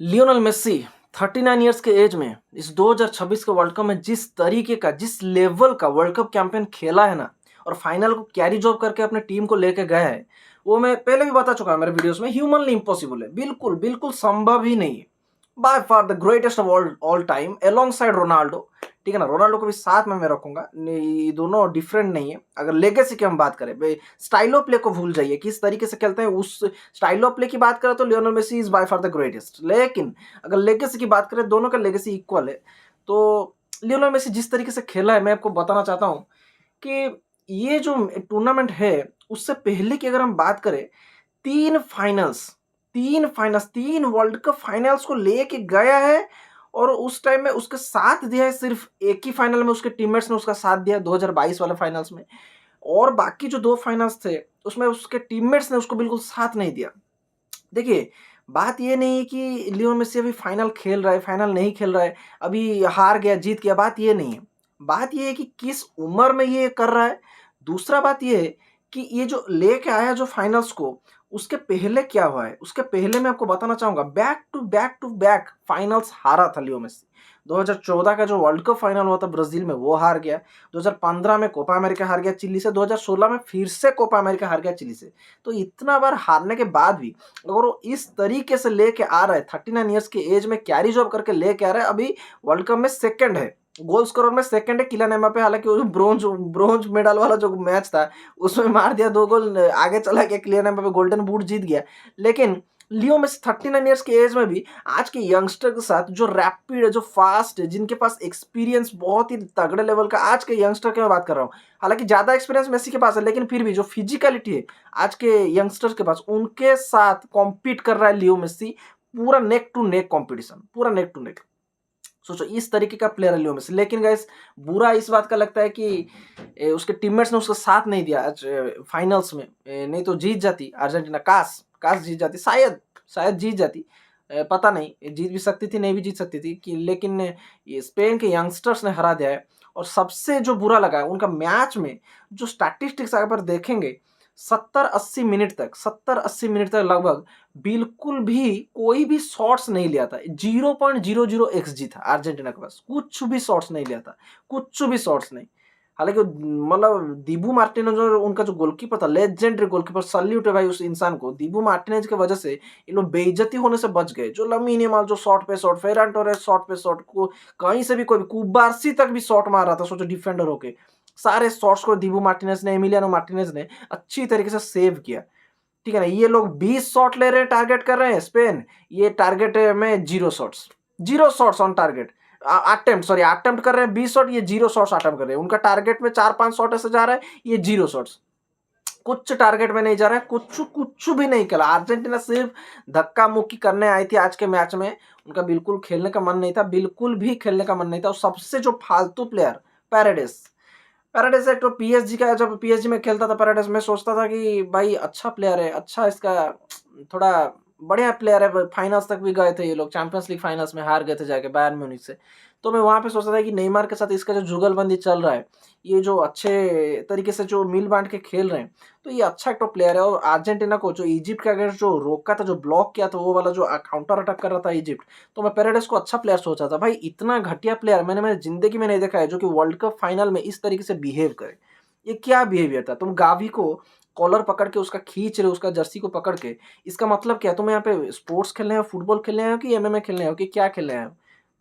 Lionel Messi 39 years के as में इस 2026 के वर्ल्ड कप में जिस तरीके का जिस लेवल का वर्ल्ड कप कैंपेन खेला है ना और फाइनल को कैरी जॉब करके अपने टीम को लेके गया है, वो मैं पहले भी बता चुका हूं मेरे वीडियोस में। ह्यूमनली इम्पॉसिबल है, बिल्कुल बिल्कुल संभव ही नहीं है। Bye far the greatest of all time along side Ronaldo. ठीक है ना, रोनाल्डो को भी साथ में मैं रखूंगा, ये दोनों डिफरेंट नहीं है। अगर लेगेसी की हम बात करें, स्टाइल ऑफ प्ले को भूल जाइए, किस तरीके से खेलते हैं उस स्टाइल ऑफ प्ले की बात करें तो Lionel Messi is by far the greatest. लेकिन अगर लेगेसी की बात करें, दोनों का लेगेसी इक्वल है। तो लियोनेल मेसी जिस तरीके से खेला है, मैं आपको बताना चाहता हूं कि ये जो टूर्नामेंट है उससे पहले की अगर हम बात करें, तीन फाइनल्स तीन वर्ल्ड कप फाइनल्स को लेके गया है। और उस टाइम में उसके साथ दिया है, सिर्फ एक ही फाइनल में उसके टीममेट्स ने उसका साथ दिया 2022 वाले फाइनल्स में। और बाकी जो दो फाइनल्स थे उसमें उसके टीममेट्स ने उसको बिल्कुल साथ नहीं दिया। देखिए, बात ये नहीं है कि लियोनेल मेसी अभी फाइनल खेल रहा है, फाइनल नहीं खेल रहा है, अभी हार गया, जीत गया, बात ये नहीं है। बात ये है कि किस उम्र में ये कर रहा है। दूसरा बात ये है कि ये जो लेके आया जो फाइनल्स को, उसके पहले क्या हुआ है। उसके पहले मैं आपको बताना चाहूंगा, बैक टू बैक फाइनल्स हारा था लियो मेसी। 2014 का जो वर्ल्ड कप फाइनल हुआ था ब्राजील में, वो हार गया। 2015 में कोपा अमेरिका हार गया चिली से। 2016 में फिर से कोपा अमेरिका हार गया चिली से। तो इतना बार हारने के बाद भी अगर वो इस तरीके से लेके आ रहा है, 39 ईयर्स के एज में कैरी जॉब करके लेके आ रहा है, अभी वर्ल्ड कप में सेकंड है, गोल स्कोर में सेकंड है किलियन एम्बापे। हालांकि वो ब्रोंज ब्रोंज मेडल वाला जो मैच था उसमें मार दिया 2 गोल, आगे चला गया किलियन एम्बापे, गोल्डन बूट जीत गया। लेकिन लियो मेसी 39 ईयर्स के एज में भी आज के यंगस्टर के साथ जो रैपिड है, जो फास्ट है, जिनके पास एक्सपीरियंस बहुत ही तगड़े लेवल का, आज के यंगस्टर की मैं बात कर रहा हूँ। हालांकि ज्यादा एक्सपीरियंस मेसी के पास है, लेकिन फिर भी जो फिजिकलिटी है आज के यंगस्टर्स के पास, उनके साथ कॉम्पीट कर रहा है लियो मेसी। पूरा नेक टू नेक कॉम्पिटिशन, पूरा नेक टू नेक। सोचो इस तरीके का प्लेयर है लियो मेसी। लेकिन गाइस, बुरा इस बात का लगता है कि उसके टीममेट्स ने उसका साथ नहीं दिया आज फाइनल्स में। नहीं तो जीत जाती अर्जेंटीना, काश काश जीत जाती, शायद शायद जीत जाती। पता नहीं, जीत भी सकती थी, नहीं भी जीत सकती थी कि, लेकिन ये स्पेन के यंगस्टर्स ने हरा दिया है। और सबसे जो बुरा लगा है उनका मैच में, जो स्टैटिस्टिक्स अगर देखेंगे, 70-80 मिनट तक लगभग बिल्कुल भी कोई भी शॉट्स नहीं लिया था। 0.00 एक्सजी था अर्जेंटीना के पास, कुछ भी शॉट्स नहीं लिया था, कुछ भी शॉट्स नहीं। हालांकि मतलब दीबू मार्टिनेज और उनका जो गोलकीपर था, लेजेंडरी गोलकीपर, सल्यूट है भाई उस इंसान को। दीबू मार्टिनेज की वजह से ये लोग बेइज्जती होने से बच गए। जो लमीन यमाल जो शॉट पे शॉट, फेरान टोरेस शॉट पे शॉट को, कहीं से भी कोई भी, कुबार्सी तक भी शॉट मार रहा था, सोचो डिफेंडर होके। सारे शॉट्स को दीबू मार्टिनेज ने, एमिलियानो मार्टिनेज ने अच्छी तरीके से सेव किया। ठीक है ना, ये लोग 20 शॉट ले रहे हैं, टारगेट कर रहे हैं स्पेन, ये टारगेट में 0 shots, 0 shots on target. Attempt कर रहे हैं 20 शॉट, ये 0 शॉट्स अटेम्प्ट कर रहे हैं। उनका टारगेट में 4-5 शॉट ऐसे जा रहा है, ये 0 शॉट्स। कुछ टारगेट में नहीं जा रहा है, कुछ कुछ भी नहीं खेला। अर्जेंटीना सिर्फ धक्का मुक्की करने आई थी आज के मैच में। उनका बिल्कुल खेलने का मन नहीं था, बिल्कुल भी खेलने का मन नहीं था। और सबसे जो फालतू प्लेयर, पैरेडेस। पैराडाइज एक तो पीएसजी का, जब पीएसजी में खेलता था पैराडाइज, मैं सोचता था कि भाई अच्छा प्लेयर है, अच्छा इसका थोड़ा बढ़िया प्लेयर है। फाइनल्स तक भी गए थे ये लोग, चैंपियंस लीग फाइनल्स में हार गए थे जाके बायर्न म्यूनिख से। तो मैं वहां पे सोचता था कि नेमार के साथ इसका जो जुगलबंदी चल रहा है, ये जो अच्छे तरीके से जो मिल बांट के खेल रहे हैं, तो ये अच्छा एक तो प्लेयर है। और अर्जेंटीना को जो इजिप्ट के अगेंस्ट जो रोका था, जो ब्लॉक किया था, वो वाला जो काउंटर अटैक कर रहा था इजिप्ट, तो मैं पेरेडेस को अच्छा प्लेयर सोचा था। भाई इतना घटिया प्लेयर मैंने मेरी जिंदगी में नहीं देखा है, जो कि वर्ल्ड कप फाइनल में इस तरीके से बिहेव करे। ये क्या बिहेवियर था। तुम गावी को कॉलर पकड़ के उसका खींच रहे हो, उसका जर्सी को पकड़ के, इसका मतलब क्या, तुम यहाँ पे स्पोर्ट्स खेलने हो, फुटबॉल खेलने हो, कि एमएमए खेलने हो, कि क्या खेलने हो।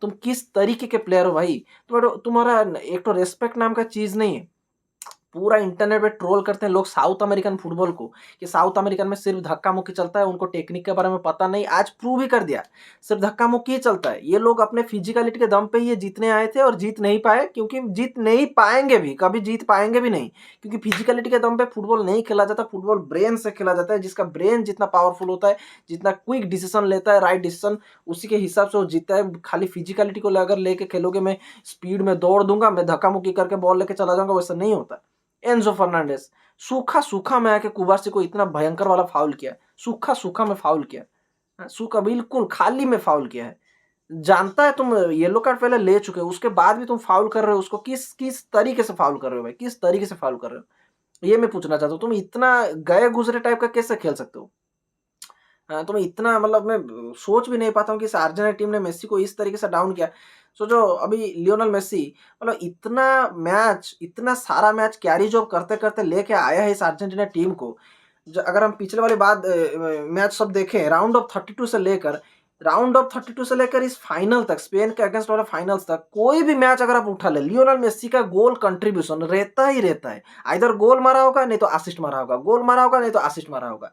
तुम किस तरीके के प्लेयर हो भाई। तुम्हारा एक तो रेस्पेक्ट नाम का चीज नहीं है। पूरा इंटरनेट पे ट्रोल करते हैं लोग साउथ अमेरिकन फुटबॉल को, कि साउथ अमेरिकन में सिर्फ धक्का मुक्की चलता है, उनको टेक्निक के बारे में पता नहीं। आज प्रूव ही कर दिया, सिर्फ धक्का मुक्की ही चलता है। ये लोग अपने फिजिकलिटी के दम पे ही ये जीतने आए थे और जीत नहीं पाए, क्योंकि जीत नहीं पाएंगे भी, कभी जीत पाएंगे भी नहीं। क्योंकि फिजिकलिटी के दम पे फुटबॉल नहीं खेला जाता, फुटबॉल ब्रेन से खेला जाता है। जिसका ब्रेन जितना पावरफुल होता है, जितना क्विक डिसीजन लेता है, राइट डिसीजन, उसी के हिसाब से वो जीतता है। खाली फिजिकलिटी को अगर लेके खेलोगे, मैं स्पीड में दौड़ दूंगा, मैं धक्का मुक्की करके बॉल लेके चला जाऊंगा, वैसा नहीं होता। एंजो फर्नांडिस सूखा सूखा में आके कुबार्सी को इतना भयंकर वाला फाउल किया, सूखा सूखा में फाउल किया। हाँ, सूखा बिल्कुल खाली में फाउल किया है। जानता है तुम येलो कार्ड पहले ले चुके हो, उसके बाद भी तुम फाउल कर रहे हो उसको। किस किस तरीके से फाउल कर रहे हो भाई, किस तरीके से फाउल कर रहे हो, ये मैं पूछना चाहता हूँ। तुम इतना गए गुजरे टाइप का कैसे खेल सकते हो। तो मैं इतना मतलब मैं सोच भी नहीं पाता हूँ कि इस अर्जेंटीना टीम ने मेस्सी को इस तरीके से डाउन किया। सोचो अभी लियोनेल मेस्सी मतलब इतना मैच, इतना सारा मैच कैरी जॉब करते-करते लेके आया है इस अर्जेंटीना टीम को। अगर हम पिछले वाली बात मैच सब देखें राउंड ऑफ 32 से लेकर इस फाइनल तक, स्पेन के अगेंस्ट वाला फाइनल्स तक, कोई भी मैच अगर आप उठा ले, लियोनेल मेस्सी का गोल कंट्रीब्यूशन रहता ही रहता है। आइदर गोल मारा होगा, नहीं तो असिस्ट मारा होगा, गोल मारा होगा, नहीं तो असिस्ट मारा होगा।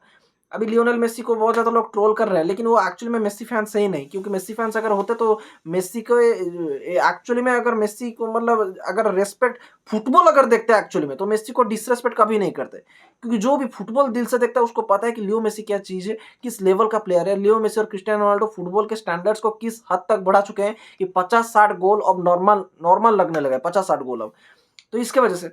अभी लियोनेल मेस्सी को बहुत ज़्यादा लोग ट्रोल कर रहे हैं, लेकिन वो एक्चुअली में मेस्सी फैंस है ही नहीं, क्योंकि मेस्सी फैंस अगर होते तो मेस्सी को एक्चुअली में अगर मेस्सी को मतलब अगर रिस्पेक्ट, फुटबॉल अगर देखते हैं एक्चुअली में, तो मेस्सी को डिसरिस्पेक्ट कभी नहीं करते, क्योंकि जो भी फुटबॉल दिल से देखता है उसको पता है कि लियो मेस्सी क्या चीज़ है, किस लेवल का प्लेयर है। लियो मेस्सी और क्रिस्टियानो रोनाल्डो फुटबॉल के स्टैंडर्ड्स को किस हद तक बढ़ा चुके हैं कि 50-60 गोल अब नॉर्मल नॉर्मल लगने लगा है, 50-60 गोल अब। तो इसके वजह से,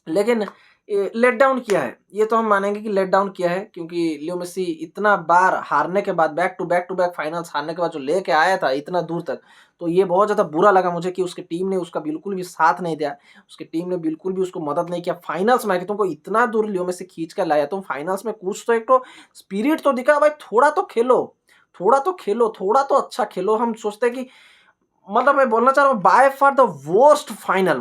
लेकिन लेट डाउन किया है, ये तो हम मानेंगे कि लेट डाउन किया है, क्योंकि लियो मेस्सी इतना बार हारने के बाद, बैक टू बैक फाइनल्स हारने के बाद जो लेके आया था इतना दूर तक, तो ये बहुत ज़्यादा बुरा लगा मुझे कि उसकी टीम ने उसका बिल्कुल भी साथ नहीं दिया, उसकी टीम ने बिल्कुल भी उसको मदद नहीं किया। फाइनल्स में आके तुमको इतना दूर लियो मेस्सी खींच कर लाया, तुम फाइनल्स में कुछ तो एक तो स्पिरिट तो दिखा भाई, थोड़ा तो खेलो, थोड़ा तो खेलो, थोड़ा तो अच्छा खेलो। हम सोचते हैं कि मतलब मैं बोलना चाह रहा हूँ, bye far the worst final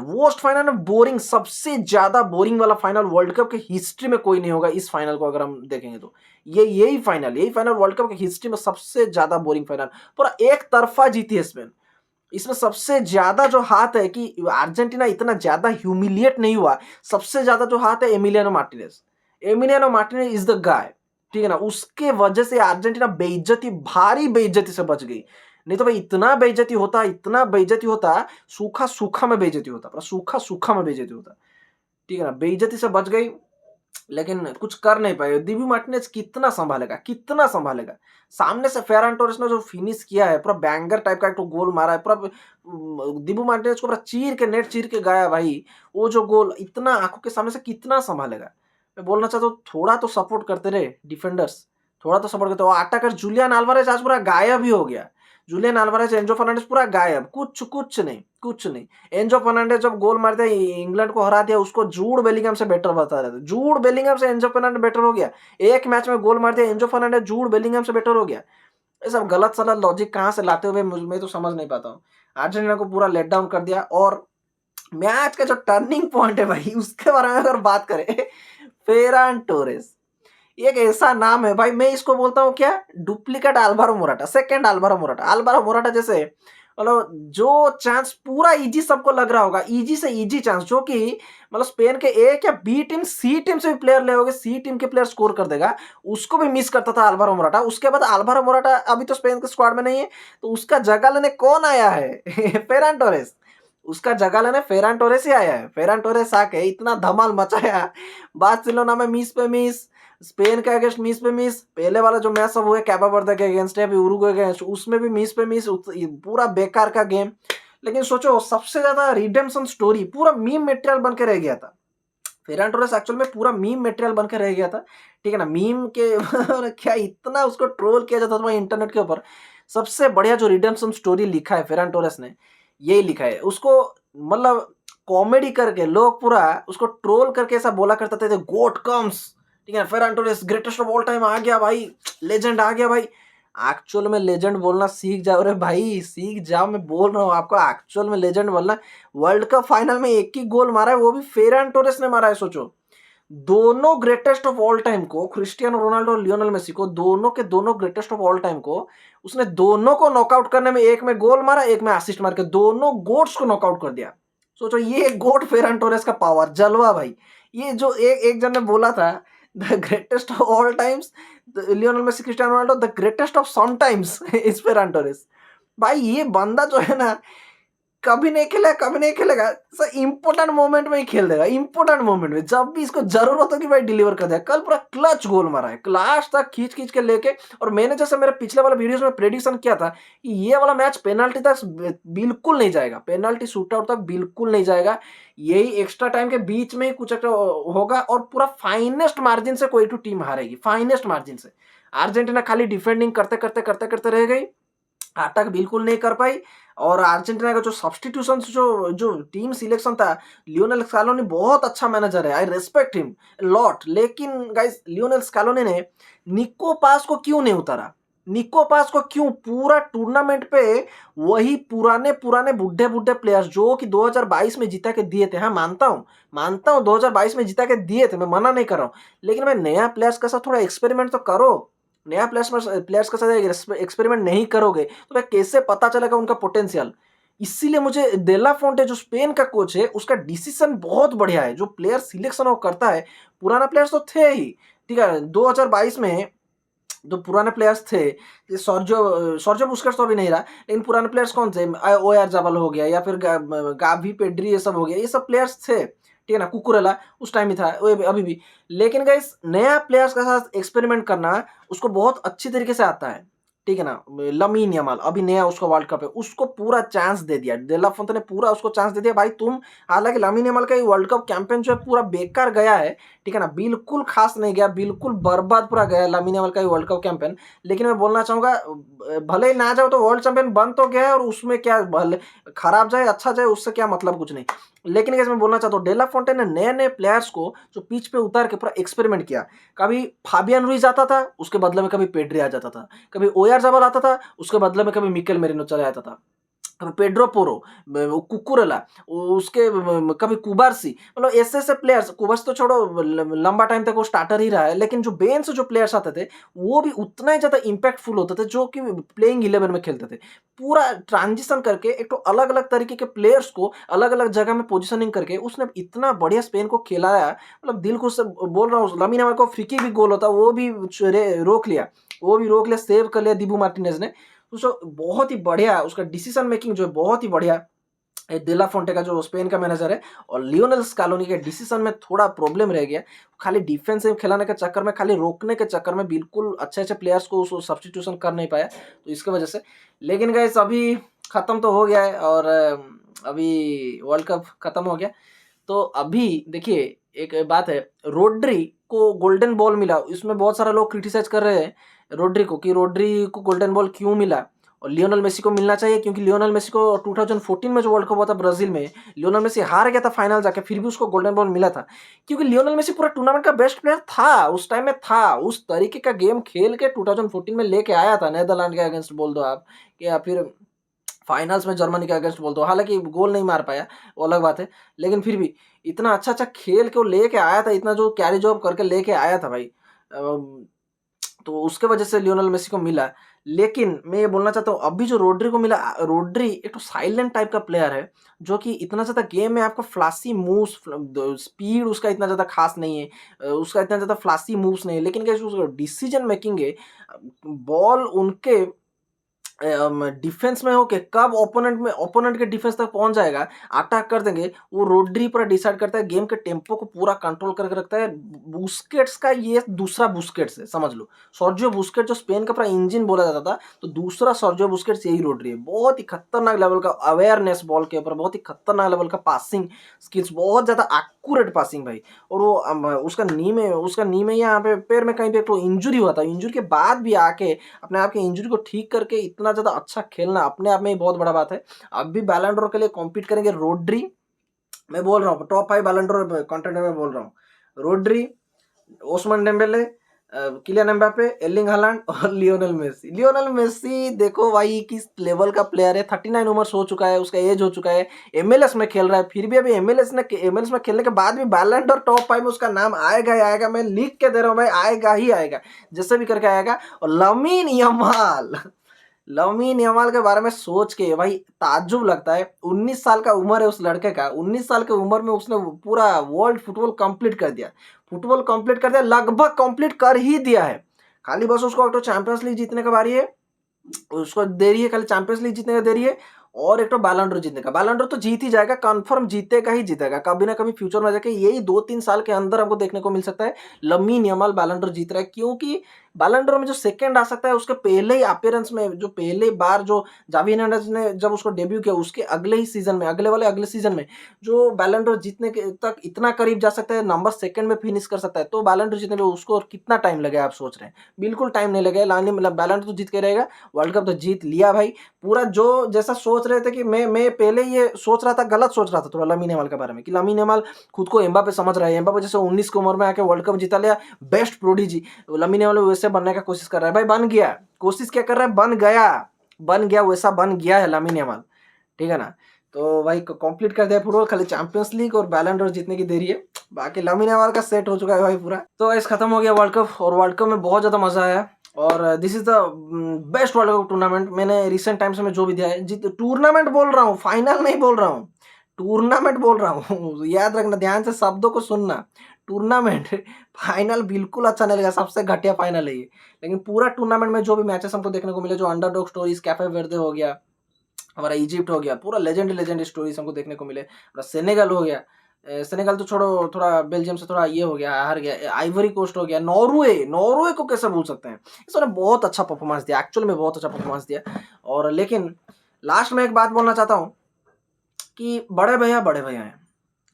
में बोरिंग, सबसे ज्यादा बोरिंग वाला फाइनल वर्ल्ड कप के हिस्ट्री में कोई नहीं होगा। इस फाइनल को अगर हम देखेंगे तो यही फाइनल वर्ल्ड कप की हिस्ट्री में सबसे ज्यादा बोरिंग फाइनल, पूरा एक तरफा जीती है स्पेन। इसमें सबसे ज्यादा जो हाथ है कि अर्जेंटीना इतना ज्यादा ह्यूमिलिएट नहीं हुआ, सबसे ज्यादा जो हाथ है Emiliano Martinez is the guy, ठीक है ना। उसके वजह से अर्जेंटीना बेइज्जती, भारी बेइज्जती से बच गई। नहीं तो भाई इतना बेइज्जती होता, इतना बेइज्जती होता, सूखा सूखा में बेइज्जती होता, पूरा सूखा सूखा में बेइज्जती होता, ठीक है ना। बेइज्जती से बच गई, लेकिन कुछ कर नहीं पाए। दिबू मार्टिनेज कितना संभालेगा, कितना संभालेगा। सामने से फेरान टोरेस ने जो फिनिश किया है, पूरा बैंगर टाइप का एक तो गोल मारा है, पूरा दिबू मार्टिनेज को पूरा चीर के, नेट चीर के गया भाई। वो जो गोल इतना आंखों के सामने से कितना संभालेगा। मैं बोलना चाहता हूँ थोड़ा तो सपोर्ट करते रहे डिफेंडर्स, थोड़ा तो सपोर्ट करते। वो अटैकर जूलियन अल्वारेज आज पूरा गायब ही हो गया। जूलियन अल्वारेज, एंजो फर्नांडिस पूरा गायब, कुछ कुछ नहीं, कुछ नहीं। एंजो फर्नांडिस जब गोल मारते इंग्लैंड को हरा दिया, उसको जूड बेलिंगम से बेटर बता रहे थे। जूड बेलिंगम से एंजो फर्नांडिस बेटर हो गया। एक मैच में गोल मार दिया एंजो फर्नांडिस, जूड बेलिंगम से बेटर हो गया। ये सब गलत सलत लॉजिक कहाँ से लाते हुए मैं तो समझ नहीं पाता हूँ। अर्जेंटीना को पूरा लेट डाउन कर दिया। और मैच का जो टर्निंग पॉइंट है भाई, उसके बारे में अगर बात करें, फेरान टोरेस एक ऐसा नाम है भाई, मैं इसको बोलता हूँ क्या, duplicate Alvaro Morata, second Alvaro Morata जैसे। मतलब जो चांस पूरा इजी सबको लग रहा होगा, इजी से इजी चांस, जो कि मतलब स्पेन के ए या बी टीम, सी टीम से भी प्लेयर ले होगे, सी टीम के प्लेयर स्कोर कर देगा, उसको भी मिस करता था अल्वारो मोराटा। उसके बाद अल्वारो मोराटा अभी तो स्पेन के स्क्वाड में नहीं है, तो उसका जगह लेने कौन आया है? Ferran Torres. उसका जगह लेने फेरान टोरेस ही आया है। फेरान टोरेस आके इतना धमाल मचाया, बार्सिलोना में मिस पे मिस, स्पेन के अगेंस्ट मिस पे मिस, पहले वाला जो मैच सब हुए कैपा वर्दे के अगेंस्ट है, अभी उरुग्वे के अगेंस्ट, उसमें भी मिस पे मिस, पूरा बेकार का गेम। लेकिन सोचो सबसे ज्यादा रिडेम्पशन स्टोरी पूरा मीम मटेरियल बन के रह गया था। फेरान टोरेस एक्चुअल में पूरा मीम मटेरियल बन के रह गया था, ठीक है ना। मीम के क्या इतना उसको ट्रोल किया जाता था इंटरनेट के ऊपर। सबसे बढ़िया जो रिडेम्पशन स्टोरी लिखा है फेरान टोरेस ने, यही लिखा है। उसको मतलब कॉमेडी करके लोग पूरा उसको ट्रोल करके ऐसा बोला करते थे, गोट कम्स, ठीक है, Ferran Torres greatest of all time आ गया भाई, लेजेंड आ गया भाई। एक्चुअल में लेजेंड बोलना सीख जाओ रे भाई, सीख जाओ, मैं बोल रहा हूँ आपको, एक्चुअल में लेजेंड बोलना। वर्ल्ड कप फाइनल में एक ही गोल मारा है, वो भी फेरान टोरेस ने मारा है। सोचो दोनों ग्रेटेस्ट ऑफ ऑल टाइम को, क्रिस्टियानो रोनाल्डो और लियोनेल मेसी को, दोनों के दोनों ग्रेटेस्ट ऑफ ऑल टाइम को, उसने दोनों को नॉकआउट करने में, एक में गोल मारा, एक में असिस्ट मार के दोनों गोट्स को नॉकआउट कर दिया। सोचो ये गोट फेरान टोरेस का पावर, जलवा भाई। ये जो एक जन ने बोला था, the greatest of all times Lionel Messi Cristiano Ronaldo, the greatest of some times is Ferran Torres. भाई ये बंदा जो है ना, कभी नहीं खेलेगा, कभी नहीं खेलेगा, सर इंपॉर्टेंट मोमेंट में ही खेल देगा, इंपॉर्टेंट मोमेंट में, जब भी इसको जरूरत होगी भाई डिलीवर कर देगा। कल पूरा क्लच गोल मारा है, लास्ट तक खींच खींच के लेके। और मैंने जैसे मेरे पिछले वाला वीडियोस में प्रेडिक्शन किया था कि ये वाला मैच पेनल्टी तक बिल्कुल नहीं जाएगा, पेनल्टी शूट आउट तक बिल्कुल नहीं जाएगा, यही एक्स्ट्रा टाइम के बीच में ही कुछ एक होगा, और पूरा फाइनेस्ट मार्जिन से कोई टीम हारेगी, फाइनेस्ट मार्जिन से। अर्जेंटीना खाली डिफेंडिंग करते करते रह गई, अटैक बिल्कुल नहीं कर पाई। और अर्जेंटीना का जो सब्स्टिट्यूशन जो जो टीम सिलेक्शन था, लियोनेल स्कैलोनी बहुत अच्छा मैनेजर है, आई रिस्पेक्ट हिम लॉट। लेकिन गाइस लियोनेल स्कैलोनी ने निको पास को क्यों नहीं उतारा? निको पास को क्यों? पूरा टूर्नामेंट पे वही पुराने पुराने बुढ़े बुढ़े प्लेयर्स जो कि 2022 में जीता के दिए थे। हाँ, मानता हूँ 2022 में जीता के दिए थे, मैं मना नहीं कर रहा हूँ। लेकिन मैं नया प्लेयर्स के साथ थोड़ा एक्सपेरिमेंट तो करो। नया प्लेयर्स के साथ एक्सपेरिमेंट नहीं करोगे तो भाई कैसे पता चलेगा उनका पोटेंशियल? इसीलिए मुझे डेला फोंटे जो स्पेन का कोच है उसका डिसीजन बहुत बढ़िया है। जो प्लेयर सिलेक्शन वो करता है, पुराना प्लेयर्स तो थे ही, ठीक है। 2022 में जो पुराने प्लेयर्स थे, ये सर्जियो सर्जियो बुस्केट्स तो अभी नहीं रहा, लेकिन पुराने प्लेयर्स कौन थे? ओयारजाबाल हो गया, या फिर गावी, पेड्री, ये सब हो गया, ये सब प्लेयर्स थे, ठीक है ना। कुकुरेला उस टाइम ही था, वो अभी भी। लेकिन गाइस नया प्लेयर्स के साथ एक्सपेरिमेंट करना उसको बहुत अच्छी तरीके से आता है, ठीक है ना। लमीन यमाल अभी नया उसको वर्ल्ड कप है, उसको पूरा चांस दे दिया, डेला फोंते ने पूरा उसको चांस दे दिया भाई तुम। हालांकि लमीन यमाल का ये वर्ल्ड कप कैंपेन जो है पूरा बेकार गया है, ठीक है ना, बिल्कुल खास नहीं गया, बिल्कुल बर्बाद पूरा गया लामिन यामाल का ये वर्ल्ड कप कैंपेन। लेकिन मैं बोलना चाहूंगा भले ही ना जाओ तो वर्ल्ड चैंपियन बन तो गया है, और उसमें क्या भले खराब जाए अच्छा जाए उससे क्या मतलब, कुछ नहीं। लेकिन कैसे मैं बोलना चाहता हूँ, डेला फोंटे ने नए नए प्लेयर्स को जो पिच पे उतार के पूरा एक्सपेरिमेंट किया। कभी फाबियन रुइज आता था, उसके बदले में कभी पेड्री आ जाता था। कभी ओयारजाबाल आता था, उसके बदले में कभी मिकेल मेरिनो चला जाता था। पेड्रो पोरो, कुकुरेला, उसके कभी कुबार्सी, मतलब ऐसे ऐसे प्लेयर्स। कुबार्सी तो छोड़ो, लंबा टाइम तक वो स्टार्टर ही रहा है, लेकिन जो बेंच से जो प्लेयर्स आते थे वो भी उतना ही ज्यादा इंपैक्टफुल होते थे जो कि प्लेइंग 11 में खेलते थे। पूरा ट्रांजिशन करके एक तो अलग अलग तरीके के प्लेयर्स को अलग अलग जगह में पोजिशनिंग करके उसने इतना बढ़िया स्पेन को खिलाया, मतलब दिल खुश से बोल रहा हूँ। लमीन यामाल को फ्री किक भी गोल होता वो भी रोक लिया, सेव कर लिया दीबू मार्टिनेज ने। उसको बहुत ही बढ़िया, उसका डिसीजन मेकिंग जो है बहुत ही बढ़िया। डेला फोंटे का जो स्पेन का मैनेजर है, और लियोनेल स्कैलोनी के डिसीजन में थोड़ा प्रॉब्लम रह गया। खाली डिफेंसिव खिलाने के चक्कर में, खाली रोकने के चक्कर में बिल्कुल अच्छे अच्छे प्लेयर्स को उसको सब्स्टिट्यूशन कर नहीं पाया, तो इसके वजह से। लेकिन गाइस अभी खत्म तो हो गया है, और अभी वर्ल्ड कप खत्म हो गया। तो अभी देखिए एक बात है, रोड्री को गोल्डन बॉल मिला, इसमें बहुत सारे लोग क्रिटिसाइज कर रहे हैं रोड्री को कि रोड्री को गोल्डन बॉल क्यों मिला, और लियोनेल मेसी को मिलना चाहिए। क्योंकि लियोनेल मेसी को 2014 में जो वर्ल्ड कप हुआ था ब्राजील में, लियोनेल मेसी हार गया था फाइनल जाके, फिर भी उसको गोल्डन बॉल मिला था। क्योंकि लियोनेल मेसी पूरा टूर्नामेंट का बेस्ट प्लेयर था, उस टाइम में था, उस तरीके का गेम खेल के 2014 में लेके आया था, नेदरलैंड के अगेंस्ट बोल दो आप, या फिर फाइनल्स में जर्मनी के अगेंस्ट बोल दो। हालांकि गोल नहीं मार पाया, वो अलग बात है, लेकिन फिर भी इतना अच्छा अच्छा खेल के वो लेके आया था, इतना जो कैरी जॉब करके लेके आया था भाई। तो उसके वजह से लियोनेल मेसी को मिला। लेकिन मैं ये बोलना चाहता हूँ अभी जो रोड्री को मिला, रोड्री एक तो साइलेंट टाइप का प्लेयर है, जो कि इतना ज़्यादा गेम में आपको फ्लासी मूव्स, स्पीड उसका इतना ज़्यादा खास नहीं है, उसका इतना ज़्यादा फ्लासी मूव्स नहीं है, लेकिन क्या उसका डिसीजन मेकिंग है, बॉल उनके डिफेंस में हो के कब ओपोनेंट के डिफेंस तक पहुंच जाएगा, अटैक कर देंगे, वो रोड्री पूरा डिसाइड करता है, गेम के टेम्पो को पूरा कंट्रोल करके रखता है। बुस्केट्स का ये दूसरा बुस्केट्स है, समझ लो। सर्जियो बुस्केट्स जो स्पेन का पूरा इंजन बोला जाता था, तो दूसरा सर्जियो बुस्केट्स यही रोड्री है। बहुत ही खतरनाक लेवल का अवेयरनेस बॉल के ऊपर, बहुत ही खतरनाक लेवल का पासिंग स्किल्स, बहुत ज्यादा एक्यूरेट पासिंग भाई। और वो उसका नी में यहाँ पे पैर में कहीं पे तो इंजुरी हुआ था, इंजुरी के बाद भी आके अपने आप की इंजरी को ठीक करके इतना ज़्यादा अच्छा खेलना अपने आप में ही बहुत बड़ा बात है। अब भी बैलन डोर के लिए कॉम्पीट करेंगे रोड्री, मैं बोल रहा हूँ टॉप 5 बैलन डोर कंटेंट में बोल रहा हूँ। Rodri, Ousmane Dembele, Kylian Mbappe, Erling Haaland और लियोनेल मेसी। लियोनेल मेसी देखो भाई किस लेवल का प्लेयर है, 39 उम्र हो चुका है, उसका एज हो चुका है, एमएलएस में खेल रहा है, फिर भी अभी एमएलएस में खेलने के बाद भी बैलन डोर टॉप 5 में उसका नाम आएगा ही आएगा। मैं लिख के दे रहा हूँ भाई, आएगा ही आएगा, जैसे भी करके आएगा। और लमीन यमाल के बारे में सोच के भाई ताज्जुब लगता है। 19 साल का उम्र है उस लड़के का, 19 साल की उम्र में उसने पूरा वर्ल्ड फुटबॉल कंप्लीट कर दिया, लगभग कंप्लीट कर ही दिया है। खाली बस उसको तो चैंपियंस लीग जीतने का बारी है, उसको दे रही है, खाली चैंपियंस लीग जीतने का दे रही है। और एक तो बैलन डोर जीतने का। बैलन डोर तो जीत ही जाएगा, कंफर्म जीतेगा ही जीतेगा, कभी ना कभी फ्यूचर में जाके यही 2-3 साल के अंदर हमको देखने को मिल सकता है लमीन यमाल बैलन डोर जीत रहा है, क्योंकि बैलन डोर में जो सेकंड आ सकता है उसके पहले ही अपीयरेंस में, जो पहले बार जो जावी हर्नांडेज ने जब उसको डेब्यू किया उसके अगले ही सीजन में, अगले सीजन में जो बैलन डोर जीतने के तक इतना करीब जा सकता है, नंबर सेकंड में फिनिश कर सकता है, तो बैलन डोर जीतने में उसको और कितना टाइम लगेगा आप सोच रहे हैं? बिल्कुल टाइम नहीं लगेगा, लाने मतलब बैलन डोर तो जीत के रहेगा, वर्ल्ड कप तो जीत लिया भाई। पूरा जो जैसा सोच रहे थे कि मैं पहले ये सोच रहा था, गलत सोच रहा था थोड़ा लामिन यामाल के बारे में, कि लामिन यामाल खुद को एम्बापे समझ रहा है, एम्बापे जैसे 19 की उम्र में आके वर्ल्ड कप जीता लिया, बेस्ट प्रोडिजी, लामिन यामाल वैसे बनने का कोशिश कर रहा है भाई, बन गया, कोशिश क्या कर रहा है, बन गया वैसा बन गया है लामिन यामाल, ठीक है ना। तो भाई कंप्लीट कर दिया फुटबॉल, खाली चैंपियंस लीग और बैलन डोर जीतने की देरी है, बाकी लामिन यामाल का सेट हो चुका है भाई पूरा। तो इस खत्म हो गया वर्ल्ड कप, और वर्ल्ड कप में बहुत ज्यादा मजा आया, और this is the best world cup tournament मैंने रिसेंट टाइम्स में जो भी दिया है। टूर्नामेंट बोल रहा हूँ, फाइनल नहीं बोल रहा हूँ, टूर्नामेंट बोल रहा हूँ याद रखना, ध्यान से शब्दों को सुनना, टूर्नामेंट। फाइनल बिल्कुल अच्छा नहीं लगा, सबसे घटिया फाइनल है ये, लेकिन पूरा टूर्नामेंट में जो भी मैचेस हमको देखने को मिले, जो अंडरडॉग स्टोरीज, कैफे वर्दे हो गया, हमारा इजिप्ट हो गया, पूरा लेजेंड स्टोरीज हमको देखने को मिले, हमारा सेनेगल हो गया, सेनेगल तो छोड़ो, थोड़ा बेल्जियम से थोड़ा ये हो गया, हार गया, आइवरी कोस्ट हो गया, नॉर्वे को कैसे भूल सकते हैं, इसने बहुत अच्छा परफॉर्मेंस दिया, एक्चुअल में बहुत अच्छा परफॉर्मेंस दिया। और लेकिन लास्ट में एक बात बोलना चाहता हूँ कि बड़े भैया हैं,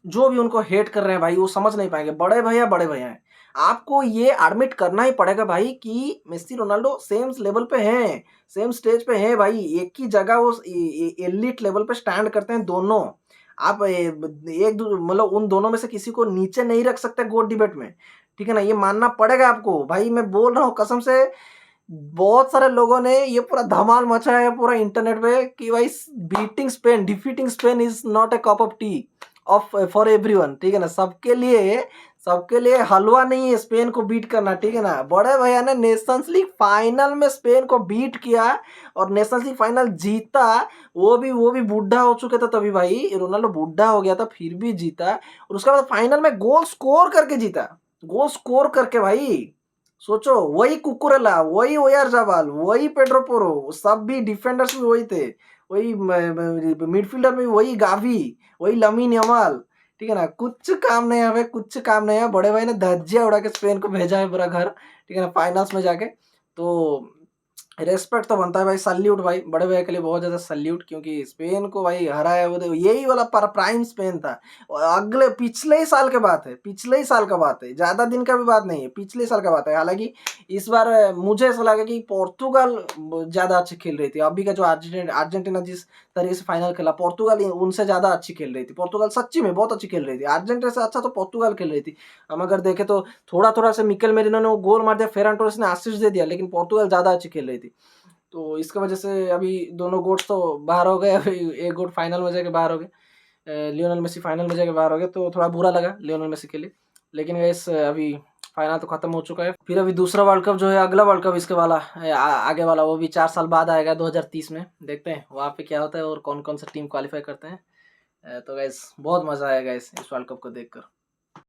जो भी उनको हेट कर रहे हैं भाई, वो समझ नहीं पाएंगे, बड़े भैया हैं, आपको ये एडमिट करना ही पड़ेगा भाई कि मेसी रोनाल्डो सेम लेवल पे हैं, सेम स्टेज पे हैं भाई, एक ही जगह वो एलीट लेवल पे स्टैंड करते हैं दोनों। आप मतलब उन दोनों में से किसी को नीचे नहीं रख सकते गोट डिबेट में, ठीक है ना, ये मानना पड़ेगा आपको भाई, मैं बोल रहा हूँ कसम से। बहुत सारे लोगों ने ये पूरा धमाल मचाया है पूरा इंटरनेट पे कि भाई defeating Spain is not a cup of T of for everyone, ठीक है ना, सबके लिए हलवा नहीं है स्पेन को बीट करना, ठीक है ना। बड़े भैया ने नेशंस लीग फाइनल में स्पेन को बीट किया और नेशंस लीग फाइनल जीता, वो भी बूढ़ा हो चुके थे तभी भाई, रोनाल्डो बूढ़ा हो गया था फिर भी जीता, और उसके बाद फाइनल में गोल स्कोर करके जीता, गोल स्कोर करके भाई, सोचो, वही कुकुरेला, वही ओयारजाबाल, वही पेड्रो पोरो, सब भी डिफेंडर्स भी वही थे, वही मिडफील्डर में वही गावी, वही लमीन यमाल, ठीक है ना, कुछ काम नहीं है भाई, कुछ काम नहीं है। बड़े भाई ने धज्जियां उड़ा के स्पेन को भेजा है पूरा घर, ठीक है ना, फाइनल्स में जाके। तो रेस्पेक्ट तो बनता है भाई, सल्यूट भाई, बड़े भैया के लिए बहुत ज्यादा सल्यूट, क्योंकि स्पेन को भाई हराया, वो यही वाला प्राइम स्पेन था। और अगले पिछले ही साल के बात है, पिछले ही साल का बात है, ज्यादा दिन का भी बात नहीं है, पिछले साल का बात है। हालांकि इस बार मुझे ऐसा लगा कि पोर्तुगाल ज्यादा अच्छी खेल रही थी, अभी का जो अर्जेंटीना जिस तरीके से फाइनल खेला, पोर्तुगाल उनसे ज्यादा अच्छी खेल रही थी, पोर्तुगाल सच्ची में बहुत अच्छी खेल रही थी, अर्जेंटीना से अच्छा तो पोर्तुगाल खेल रही थी। हम अगर देखें तो थोड़ा थोड़ा से मिकेल मेरिनो ने वो गोल मार दिया, फेरान टोरेस ने असिस्ट दे दिया, लेकिन पोर्तुगाल ज्यादा अच्छी खेल रही थी। तो इसकी वजह से अभी दोनों गोट्स तो बाहर हो गए, अभी एक गोट फाइनल में जाके बाहर हो गए, लियोनेल मेसी फाइनल में जाके बाहर हो गए, तो थोड़ा बुरा लगा लियोनेल मेसी के लिए। लेकिन वैस अभी फाइनल तो खत्म हो चुका है, फिर अभी दूसरा वर्ल्ड कप जो है, अगला वर्ल्ड कप इसके वाला आगे वाला, वो भी 4 साल बाद आएगा 2030 में, देखते हैं वहाँ पे क्या होता है और कौन कौन सा टीम क्वालिफाई करते हैं। तो गैस बहुत मजा आएगा इस वर्ल्ड कप को देखकर।